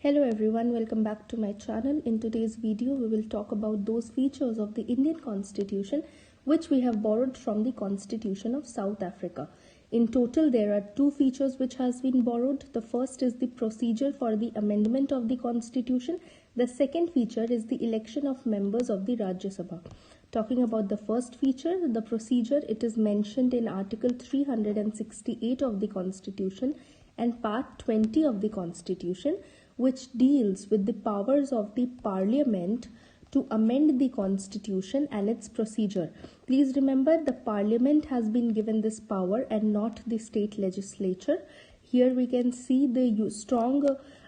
Hello everyone, welcome back to my channel. In today's video, we will talk about those features of the Indian Constitution which we have borrowed from the Constitution of South Africa. In total, there are two features which has been borrowed. The first is the procedure for the amendment of the Constitution. The second feature is the election of members of the Rajya Sabha. Talking about the first feature, the procedure, it is mentioned in Article 368 of the Constitution and Part 20 of the Constitution, which deals with the powers of the Parliament to amend the Constitution and its procedure. Please remember, the Parliament has been given this power and not the state legislature. Here we can see the strong,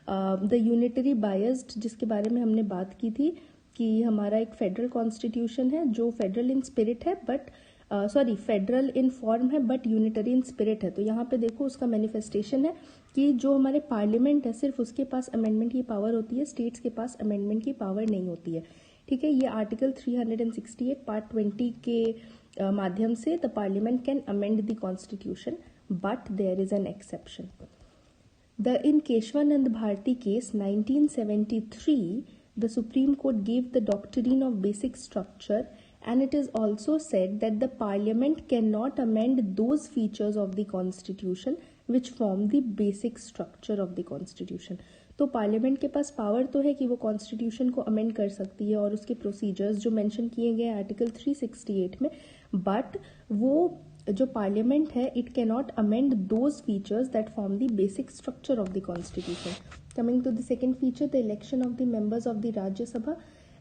the unitary biased, जिसके बारे में हमने बात की थी कि हमारा एक फेडरल कॉन्स्टिट्यूशन है जो फेडरल इन स्पिरिट है बट फेडरल इन फॉर्म है बट यूनिटरी इन स्पिरिट है. तो यहाँ पे देखो उसका मैनिफेस्टेशन है कि जो हमारे पार्लियामेंट है सिर्फ उसके पास अमेंडमेंट की पावर होती है, स्टेट्स के पास अमेंडमेंट की पावर नहीं होती है. ठीक है, ये आर्टिकल 368 पार्ट 20 के माध्यम से the parliament can amend the constitution but there is an exception. In Keshwanand Bharti case 1973, the Supreme Court gave the doctrine of basic structure, and it is also said that the Parliament cannot amend those features of the Constitution which form the basic structure of the Constitution. तो parliament के पास power तो है कि वो constitution को amend कर सकती है और उसके प्रोसीजर्स जो मेंशन किए गए आर्टिकल 368 में, बट वो जो पार्लियामेंट है it can not amend those features that form the basic structure of the constitution. Coming to the second feature, the election of the members of the Rajya Sabha.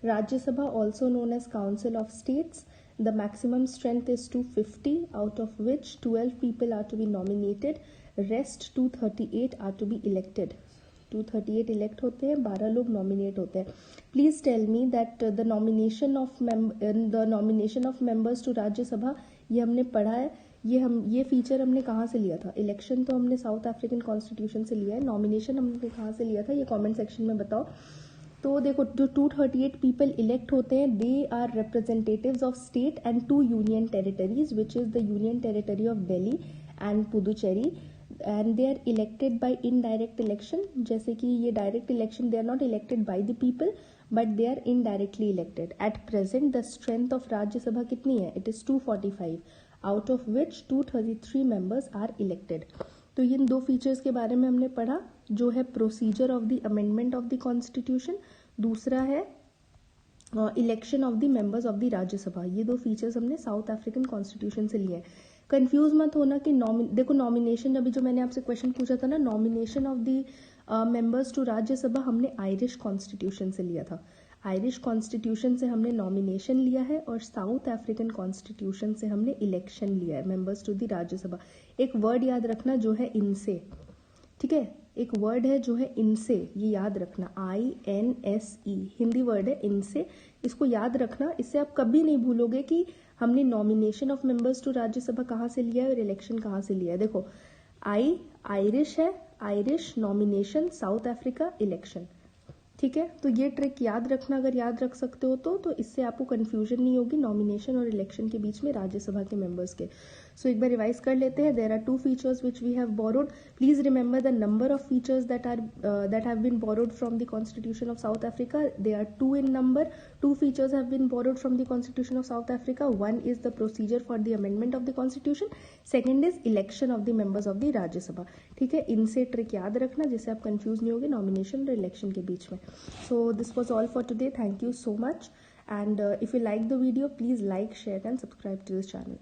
Rajya Sabha, also known as Council of States, the maximum strength is 250, out of which 12 people are to be nominated, rest 238 are to be elected. 238 elect होते हैं, 12 लोग nominate होते हैं. Please tell me that the nomination of members to Rajya Sabha, ये हमने पढ़ा है, ये फीचर हमने कहाँ से लिया था? इलेक्शन तो हमने साउथ अफ्रीकन कॉन्स्टिट्यूशन से लिया है, नॉमिनेशन हमने कहाँ से लिया था ये कमेंट सेक्शन में बताओ. तो देखो जो 238 पीपल इलेक्ट होते हैं they are representatives of state and 2 union territories which is the union territory of Delhi and Puducherry, and they are elected by indirect election. जैसे कि ये direct election, they are not elected by the people but they are indirectly elected. At present the strength of Rajya Sabha कितनी है? It is 245, out of which 233 members are elected. तो इन दो features के बारे में हमने पढ़ा, जो है procedure of the amendment of the constitution, दूसरा है election of the members of the Rajya Sabha. ये दो फीचर्स हमने साउथ अफ्रीकन कॉन्स्टिट्यूशन से लिए हैं. कंफ्यूज मत होना कि देखो नॉमिनेशन, अभी जो मैंने आपसे क्वेश्चन पूछा था ना, nomination of the members to Rajya Sabha हमने आयरिश कॉन्स्टिट्यूशन से लिया था. आयरिश कॉन्स्टिट्यूशन से हमने नॉमिनेशन लिया है और साउथ अफ्रीकन कॉन्स्टिट्यूशन से हमने इलेक्शन लिया है मेंबर्स टू द राज्यसभा. एक वर्ड याद रखना जो है इनसे, ठीक है, एक वर्ड है जो है इनसे, ये याद रखना, INSE हिंदी वर्ड है इनसे, इसको याद रखना. इससे आप कभी नहीं भूलोगे कि हमने nomination of members to Rajya Sabha कहाँ से लिया है और इलेक्शन कहाँ से लिया है. देखो आयरिश है, Irish nomination, south Africa election. ठीक है, तो ये ट्रिक याद रखना, अगर याद रख सकते हो तो इससे आपको कंफ्यूजन नहीं होगी नॉमिनेशन और इलेक्शन के बीच में राज्यसभा के मेंबर्स के. सो एक बार रिवाइज कर लेते हैं. There are 2 features which we have borrowed. Please remember the number of features that have been borrowed from the constitution of South Africa. They are 2 in number. 2 features have been borrowed from the Constitution of South Africa. One is the procedure for the amendment of the Constitution. Second is election of the members of the Rajya Sabha. ठीक है, इनसे trick याद रखना जिससे आप confuse नहीं होगे nomination और इलेक्शन के बीच में. So this was all for today. Thank you so much. And if you like the video, please like, share and subscribe to this channel.